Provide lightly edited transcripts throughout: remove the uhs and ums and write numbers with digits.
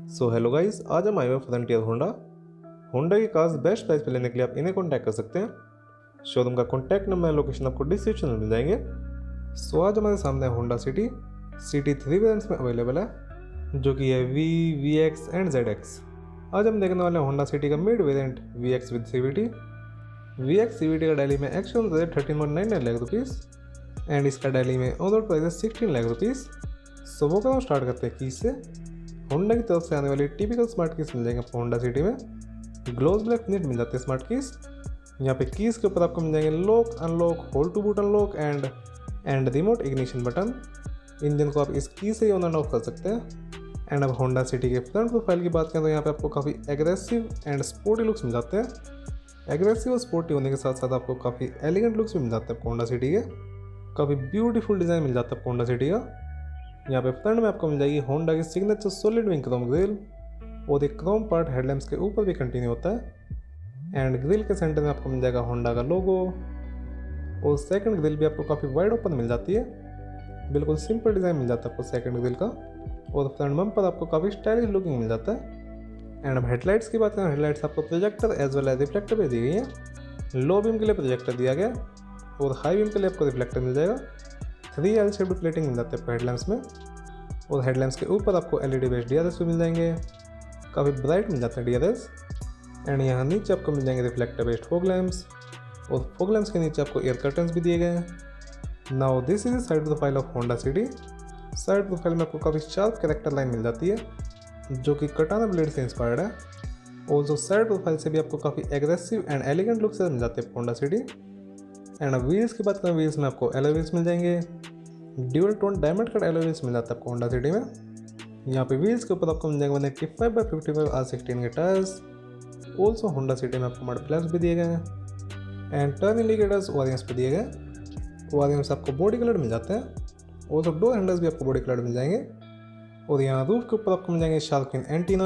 So hello guys, आज हम आए हुए फ्रंटियर होंडा। होंडा की कार्स बेस्ट प्राइस पे लेने के लिए आप इन्हें कॉन्टैक्ट कर सकते हैं। शोरूम का कॉन्टैक्ट नंबर एंड लोकेशन आपको डिस्क्रिप्शन में मिल जाएंगे। सो आज हमारे सामने होंडा सिटी 3 वेरिएंट्स में अवेलेबल है, जो कि है V X and Z X. आज हम देखने वाले हैं होंडा सिटी का mid variant V X with CVT। V X CVT का दिल्ली में actual rate 13.99 lakh rupees and इसका दिल्ली में ऑन रोड प्राइस है 16 लाख रुपीज़। सो वो कदम स्टार्ट करते हैं कीज से। होंडा की तरफ से आने वाली टिपिकल स्मार्ट कीज मिल जाएंगे आपको होंडा सिटी में। ग्लोज ब्लैक फिनिश मिल जाते हैं स्मार्ट कीज। यहाँ पे कीज के ऊपर आपको मिल जाएंगे lock, unlock, hold to boot unlock and remote ignition button. Engine को आप इस की से ऑन एंड ऑफ कर सकते हैं। एंड अब होंडा सिटी के फ्रंट प्रोफाइल की बात करें तो यहाँ पे आपको काफ़ी एग्रेसिव एंड स्पोर्टी लुक्स मिल जाते हैं। एग्रेसिव और स्पोर्टी होने के साथ साथ आपको काफ़ी एलिगेंट लुक्स भी मिल जाते हैं आपको होंडा सिटी के। काफ़ी ब्यूटीफुल डिज़ाइन मिल जाता है आपको होंडा सिटी का। यहाँ पे फ्रंट में आपको मिल जाएगी होंडा की signature solid wing Chrome grill और एक क्रोम पार्ट हेडलैम्प्स के ऊपर भी कंटिन्यू होता है। एंड ग्रिल के सेंटर में आपको मिल जाएगा होंडा का लोगो और सेकंड ग्रिल भी आपको काफ़ी वाइड ओपन मिल जाती है। बिल्कुल सिंपल डिज़ाइन मिल जाता है आपको सेकंड ग्रिल का। और फ्रंट बम्पर आपको काफ़ी स्टाइलिश लुकिंग मिल जाता है। एंड अब हेडलाइट्स की बात करें, हेडलाइट्स आपको projector as well as reflector भी दी गई है। लो बीम के लिए प्रोजेक्टर दिया गया और हाई बीम के लिए आपको रिफ्लेक्टर मिल जाएगा। 3L शेप्ड प्लेटिंग मिल जाती है आपको हेडलैम्प्स में और हेडलैम्प्स के ऊपर आपको LED बेस्ड DRS भी मिल जाएंगे। काफ़ी ब्राइट मिल जाते हैं DRS। एंड यहाँ नीचे आपको मिल जाएंगे रिफ्लेक्टर बेस्ड फॉग लैम्प्स और फॉग लैम्प्स के नीचे आपको एयर कर्टन्स भी दिए गए हैं। Now this is side profile of Honda city. Side profile में आपको काफ़ी शार्प कैरेक्टर लाइन मिल जाती है, जो कि कटाना ब्लेड से इंस्पायर्ड है। और जो साइड प्रोफाइल से भी आपको काफ़ी एग्रेसिव एंड एलिगेंट लुक से मिल जाते हैं होंडा सिटी। एंड अब व्हील्स की बात करें, व्हील्स में आपको एलॉय व्हील्स मिल जाएंगे। Dual tone diamond cut alloy wheels मिल जाता है आपको होंडा सिटी में। यहाँ पे व्हील्स के ऊपर आपको मिल जाएंगे 185/55 R16 के टायर्स। ऑल्सो होंडा सिटी में आपको मड फ्लैप्स भी दिए गए हैं एंड टर्न इंडिकेटर्स ओरियंस पे दिए गए। ओरियंस आपको बॉडी कलर मिल जाते हैं। ऑल्सो डोर हैंडल्स भी आपको बॉडी कलर मिल जाएंगे। और यहाँ रूफ के ऊपर आपको मिल जाएंगे शार्क फिन एंटीना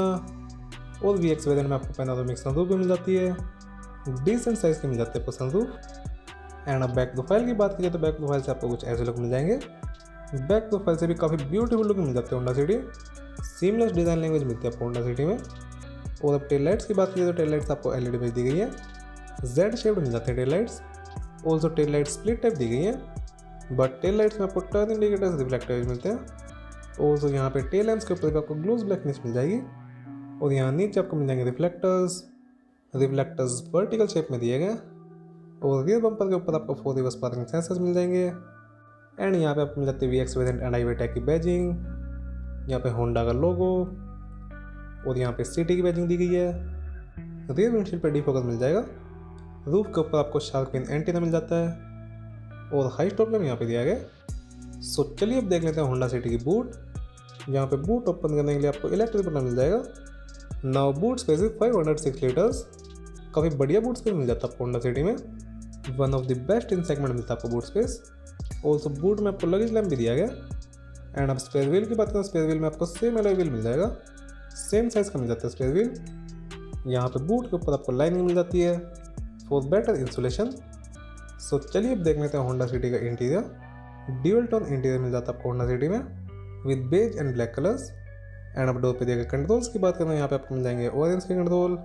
और VX वेरिएंट में आपको पैनोरामिक सनरूफ भी मिल जाती है। डिसेंट साइज़ की मिल जाती है आपको सनरूफ। एंड अब बैक प्रोफाइल की बात करिए तो बैक प्रोफाइल से आपको कुछ ऐसे लुक मिल जाएंगे। बैक प्रोफाइल से भी काफ़ी ब्यूटीफुल लुक मिल जाती है Honda city. Seamless design language मिलती है आपको होंडा सिटी में। और अब टेल लाइट्स की बात करिए तो टेल लाइट्स आपको LED बेस दी गई है। Z शेप्ड मिल जाते हैं tail lights. Also tail light split type दी गई है, बट टेल लाइट्स में आपको टर्न इंडिकेटर्स रिफ्लेक्टर मिलते हैं। ऑल्सो यहाँ पे टेल लैम्प्स के ऊपर आपको ग्लोज ब्लैक फिनिश मिल जाएगी। और यहाँ नीचे आपको मिल जाएंगे रिफ्लेक्टर्स वर्टिकल शेप में दिए गए। और रियर बम्पर के ऊपर आपको 4 रिवर्स पार्किंग सेंसर्स मिल जाएंगे। एंड यहाँ पे आपको मिल जाती है VX variant and highway tag की बैजिंग। यहाँ पे होंडा का लोगो और यहाँ पे सिटी की बैजिंग दी गई है। रियर विंडशील्ड पे डिफोकस मिल जाएगा। रूफ के ऊपर आपको शार्क फिन एंटीना मिल जाता है और हाई स्टॉप लैम्प यहाँ पे दिया गया। सो चलिए अब देख लेते हैं होंडा सिटी की बूट। यहाँ पे बूट ओपन करने के लिए आपको इलेक्ट्रिक बटन मिल जाएगा। Now boot space 506 litres. काफ़ी बढ़िया बूट स्पेस मिल जाता है आपको होंडा सिटी में। One of the best in segment मिलता है आपको बूट स्पेस। ऑल्सो बूट में आपको लगेज लैम्प भी दिया गया। एंड अब स्पेयर व्हील की बात करें, स्पेयर व्हील में आपको सेम एलॉय व्हील मिल जाएगा। सेम साइज़ का मिल जाता है स्पेयर व्हील। यहाँ पे बूट के ऊपर आपको लाइनिंग मिल जाती है फॉर बेटर इंसुलेशन। सो चलिए अब देख लेते हैं होंडा सिटी का इंटीरियर। ड्यूअल टोन इंटीरियर मिल जाता है आपको होंडा सिटी में with beige and black colours. And अब डोर पे दिए गए कंट्रोल्स की बात करें, यहाँ पे आपको मिल जाएंगे ओरियंस के कंट्रोल,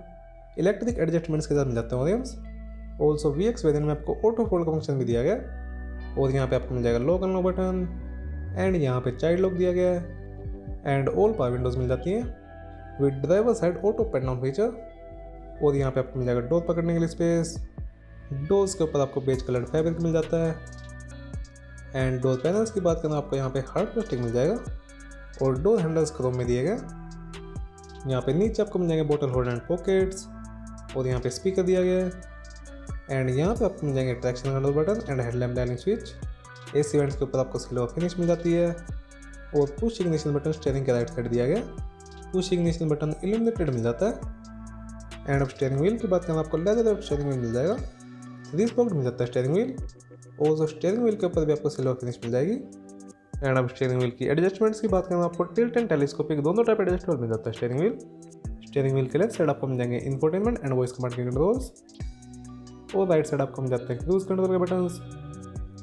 इलेक्ट्रिक एडजस्टमेंट्स के साथ मिल जाते हैं ओरियंस। ऑल्सो VX वेरिएंट में आपको ऑटो फोल्ड का फंक्शन भी दिया गया और यहाँ पे आपको मिल जाएगा लॉक अनलॉक बटन एंड यहाँ पे चाइल्ड लॉक दिया गया है। एंड ऑल पावर विंडोज़ मिल जाती हैं with driver side auto pane down feature. और यहाँ पे आपको मिल जाएगा डोर पकड़ने के लिए स्पेस। डोर्स के ऊपर आपको बेज कलर्ड फैब्रिक मिल जाता है। एंड डोर पैनल्स की बात करें आपको यहाँ पे हार्ड प्लास्टिक मिल जाएगा और डोर हैंडल्स क्रोम में दिए गए। यहाँ पे नीचे आपको मिल जाएंगे बोतल होल्डर एंड पॉकेट्स और यहाँ पे स्पीकर दिया गया है। एंड यहाँ पे आपको मिल जाएंगे traction control button and headlamp lining switch. AC vents के ऊपर आपको सिल्वर फिनिश मिल जाती है और पुश इग्निशन बटन स्टीयरिंग के राइट साइड दिया गया। पुश इग्निशन बटन इल्यूमिनेटेड मिल जाता है। एंड अब स्टीयरिंग व्हील की बात करें, आपको लेदर स्टीयरिंग व्हील मिल जाएगा। 3 स्पोक मिल जाता है स्टीयरिंग व्हील और जो स्टीयरिंग व्हील के ऊपर भी आपको सिल्वर फिनिश मिल जाएगी। एंड अब स्टीयरिंग व्हील की एडजस्टमेंट्स की बात करें, आपको टिल्ट एंड टेलीस्कोपिक दोनों टाइप एडजस्टेबल मिल जाता है स्टीयरिंग व्हील। स्टीयरिंग व्हील के लेफ्ट साइड आपको मिल जाएंगे इंफोटेनमेंट एंड वॉइस कमांड के कंट्रोल्स और राइट साइड आपको मिल जाते हैं क्रूज कंट्रोल के बटन्स।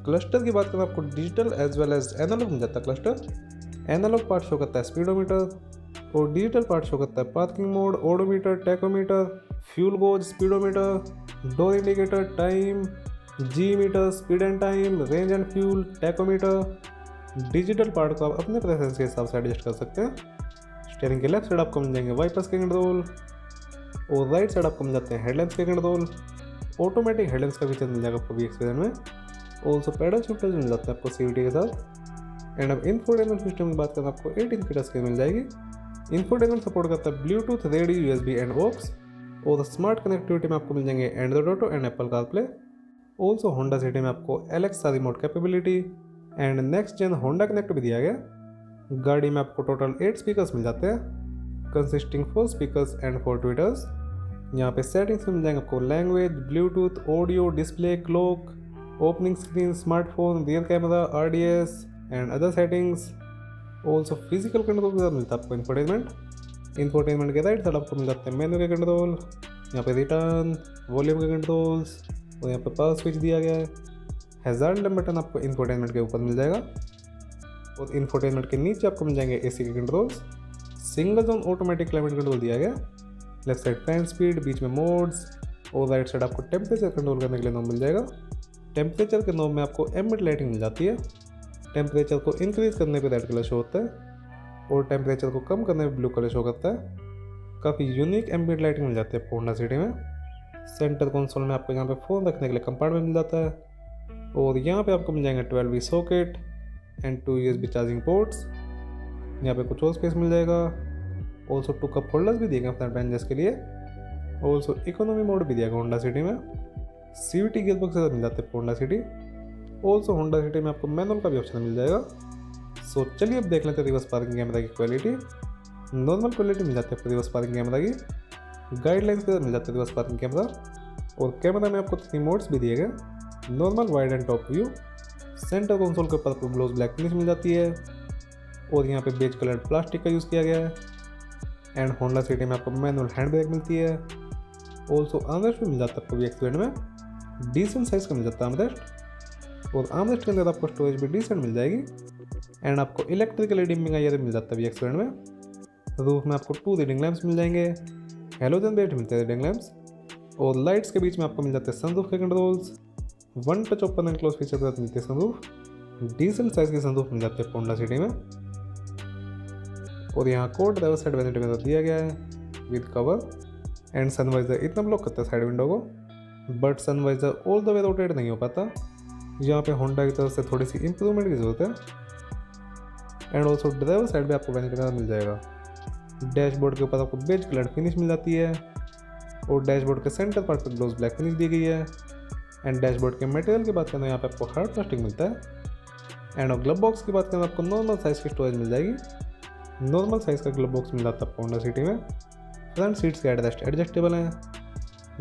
क्लस्टर की बात करें, आपको digital as well as analogue मिल जाता है क्लस्टर। एनालॉग पार्ट शो करता है स्पीडोमीटर और डिजिटल पार्ट शो करता है parking mode, odometer, tachometer, fuel gauge, speedometer, door indicator, time, G meter, speed and time, range and fuel, tachometer. Digital part को आप अपने प्रेफरेंस के हिसाब से एडजस्ट कर सकते हैं। स्टीयरिंग के लेफ्ट साइड आपको मिल जाएंगे वाइपर्स के कंट्रोल और राइट साइड आपको मिल जाते हैं हेडलैम्प्स के कंट्रोल। ऑटोमेटिक हेडलैम्प्स का फीचर मिल जाएगा आपको VX में। ऑल्सो पैडल शिफ्टर्स मिल जाते हैं आपको CVT के साथ। एंड अब इंफोटेनमेंट सिस्टम की बात करें आपको 18 की टच स्क्रीन मिल जाएगी। इंफोटेनमेंट सपोर्ट करता है Bluetooth, radio, USB and aux. और स्मार्ट कनेक्टिविटी में आपको मिल जाएंगे Android Auto and Apple CarPlay. Also Honda City में आपको Alexa remote capability and next gen Honda Connect भी दिया गया। गाड़ी में आपको टोटल 8 स्पीकर्स मिल जाते हैं, कंसिस्टिंग 4 स्पीकर्स एंड 4 ट्विटर्स। यहाँ पे सेटिंग्स में मिल जाएंगे आपको language, Bluetooth, audio, display, clock, opening screen, smartphone, rear camera, RDS and other settings. Also physical control के साथ मिलता है आपको इंफोटेनमेंट के राइट साइड आपको मिल जाते हैं मेनू के कंट्रोल, यहाँ पे रिटर्न, वॉल्यूम के कंट्रोल्स और यहाँ पे पावर स्विच दिया गया है। हैजार्ड लैम्प बटन आपको इंफोटेनमेंट के ऊपर मिल जाएगा और इंफोटेनमेंट के नीचे आपको मिल जाएंगे AC के controls. Single zone automatic climate control दिया गया। लेफ्ट साइड फैन स्पीड, बीच में मोड्स और राइट साइड आपको टेम्परेचर कंट्रोल करने के लिए नॉब मिल जाएगा। टेम्परेचर के नॉब में आपको एम्बिएंट लाइटिंग मिल जाती है। टेम्परेचर को इंक्रीज करने पे रेड कलर शो होता है और टेम्परेचर को कम करने पे ब्लू कलर शो करता है। काफ़ी यूनिक एम्बिएंट लाइटिंग मिल जाती है आपको होंडा सिटी में। सेंटर कंसोल में आपको यहाँ पे फ़ोन रखने के लिए कंपार्टमेंट मिल जाता है और यहाँ पे आपको मिल जाएंगे 12V socket and 2 USB charging ports. यहाँ पे कुछ और स्पेस मिल जाएगा। ऑल्सो 2 कप होल्डर्स भी दिए गए फ्रंट बेंचेस के लिए। ऑल्सो इकोनॉमी मोड भी दिया गया होंडा सिटी में। CVT गियरबॉक्स से मिल जाते हैं Honda city. Also Honda City में आपको मैनुअल का भी ऑप्शन मिल जाएगा। सो चलिए अब देख लेते हैं रिवर्स पार्किंग कैमरा की क्वालिटी। नॉर्मल क्वालिटी मिल जाती है आपको रिवर्स पार्किंग कैमरा की। गाइडलाइंस के साथ मिल जाते हैं रिवर्स पार्किंग कैमरा और कैमरा में आपको 3 मोड्स भी दिए गए, normal, wide and top view. Centre console के ऊपर आपको ग्लोस ब्लैक फिनिश मिल जाती है और यहाँ पे बेज कलर प्लास्टिक का यूज़ किया गया है। एंड होंडा सिटी में आपको मैनुअल हैंड ब्रेक मिलती है। ऑल्सो आर्मरेस्ट भी मिल जाता है आपको VX में, डिसेंट साइज़ का मिल जाता है आर्मरेस्ट और आर्मरेस्ट के अंदर आपको स्टोरेज भी डिसेंट मिल जाएगी। एंड आपको इलेक्ट्रिकली डिमिंग आईआर मिल जाता है VX में। रूफ में आपको 2 रीडिंग लैंप्स मिल जाएंगे, हेलोजन बेट मिलते हैं रीडिंग लैंप्स और लाइट्स के बीच में आपको मिल जाते हैं सनरूफ के controls. 1 touch open and close feature के साथ मिलते हैं सनरूफ। डिसेंट साइज के सनरूफ मिल जाते हैं होंडा सिटी में और यहाँ कोड ड्राइवर साइड वेंटिलेटर के साथ दिया गया है विद कवर। एंड सनवाइजर इतना ब्लॉक करता है साइड विंडो को, but sun visor all the way rotate नहीं हो पाता। यहाँ पे होंडा की तरफ से थोड़ी सी इंप्रूवमेंट की जरूरत है। एंड ऑल्सो ड्राइवर साइड भी आपको वेंटिलेटर मिल जाएगा। डैशबोर्ड के ऊपर आपको बेज कलर फिनिश मिल जाती है और डैशबोर्ड के सेंटर पार्ट पर ग्लोस ब्लैक फिनिश दी गई है। एंड डैशबोर्ड के मटेरियल की बात करें तो यहाँ पे आपको हार्ड प्लास्टिक मिलता है। एंड ग्लब बॉक्स की बात करें आपको नॉर्मल साइज़ की स्टोरेज मिल जाएगी। नॉर्मल साइज़ का ग्लब बॉक्स मिल जाता है आपको होंडा सिटी में। फ्रंट सीट्स के हेडरेस्ट एडजस्टेबल हैं।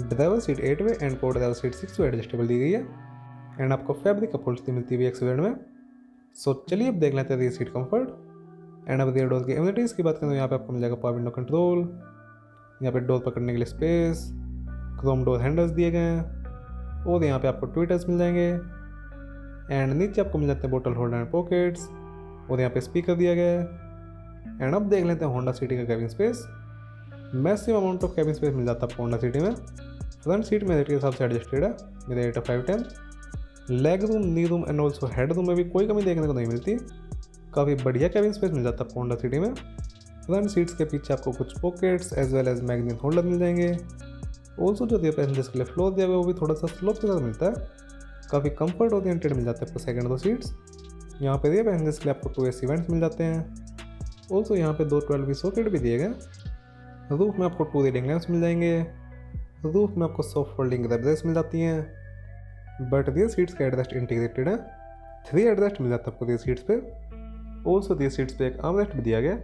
ड्राइवर सीट 8 वे एंड को ड्राइवर सीट 6 वे एडजस्टेबल दी गई है। एंड आपको फैब्रिक अपहोल्स्ट्री मिलती है VX में। सो चलिए अब देख लेते हैं रियर सीट कंफर्ट। एंड अब रियर डोर की एमिनिटीज़ की बात करें तो यहाँ पे आपको मिल जाएगा पावर विंडो कंट्रोल, यहाँ पे डोर पकड़ने के लिए स्पेस, क्रोम डोर हैंडल्स दिए गए हैं और यहाँ पे आपको ट्विटर्स मिल जाएंगे। एंड नीचे आपको मिल जाते हैं बोतल होल्डर एंड पॉकेट्स और यहाँ पे स्पीकर दिया गया है। एंड अब देख लेते हैं होंडा सिटी का cabin space. Massive amount of cabin space मिल जाता है आपको होंडा सिटी में। फ्रंट सीट मेरे के हिसाब से एडजस्टेड है, मेरे 8/5/10। Leg room, knee room and also head room में भी कोई कमी देखने को नहीं मिलती। काफ़ी बढ़िया कैबिन स्पेस मिल जाता है आपको होंडा सिटी में। फ्रंट सीट्स के पीछे आपको कुछ pockets as well as magazine holder मिल जाएंगे। ऑल्सो जो रियर पैसेंजर्स के लिए फ्लोर दिया हुआ है वो भी थोड़ा सा स्लोप के साथ मिलता है। काफ़ी कंफर्ट ओरिएंटेड मिल जाता है आपको सेकंड 2 सीट्स। यहाँ पे रियर पैसेंजर्स के लिए आपको 2 AC वेंट्स मिल जाते हैं। ऑल्सो यहाँ पे 2 12V सॉकेट भी दिए गए। रूफ में आपको 2 रीडिंग लैंप्स मिल जाएंगे। रूफ में आपको सॉफ्ट फोल्डिंग ग्रैब रेस्ट मिल जाती हैं। बट रियर सीट्स का एडजस्ट इंटीग्रेटेड है। 3 एडजस्ट मिल जाता है आपको रियर सीट्स पे। ऑल्सो रियर सीट्स पे एक आर्मरेस्ट भी दिया गया।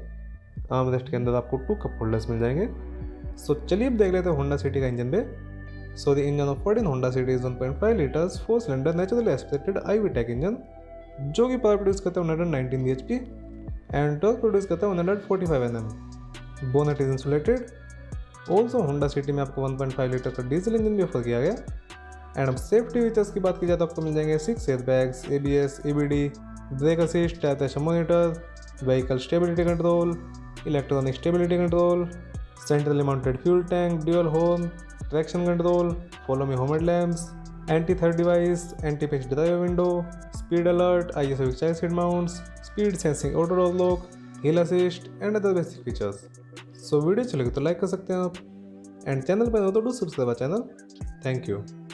आर्मरेस्ट के अंदर आपको 2 कप होल्डर्स मिल जाएंगे। सो चलिए अब देख लेते हैं होंडा सिटी का इंजन पे। So the engine of 14 Honda City is 1.5 litres 4 cylinder naturally aspirated IV tech engine, जो कि पावर प्रोड्यूस करता है 119 bhp एंड टॉर्क प्रोड्यूस करता है 145 Nm। Bonnet is insulated. Also Honda City में आपको 1.5 लीटर का डीजल इंजन भी ऑफर किया गया। एंड अब सेफ्टी फीचर्स की बात की जाए तो आपको मिल जाएंगे 6 airbags, ABS, EBD, brake assist, tyre pressure monitor, vehicle stability control, electronic stability control, centrally mounted fuel tank, dual horn, traction control, follow me home lamps, anti-theft device, anti-pitch drive window, speed alert, ISO child seat mounts, speed sensing auto door lock, hill assist and other basic features. So video अच्छी लगी तो like कर सकते हैं आप, and channel पर हो तो do subscribe channel. Thank you.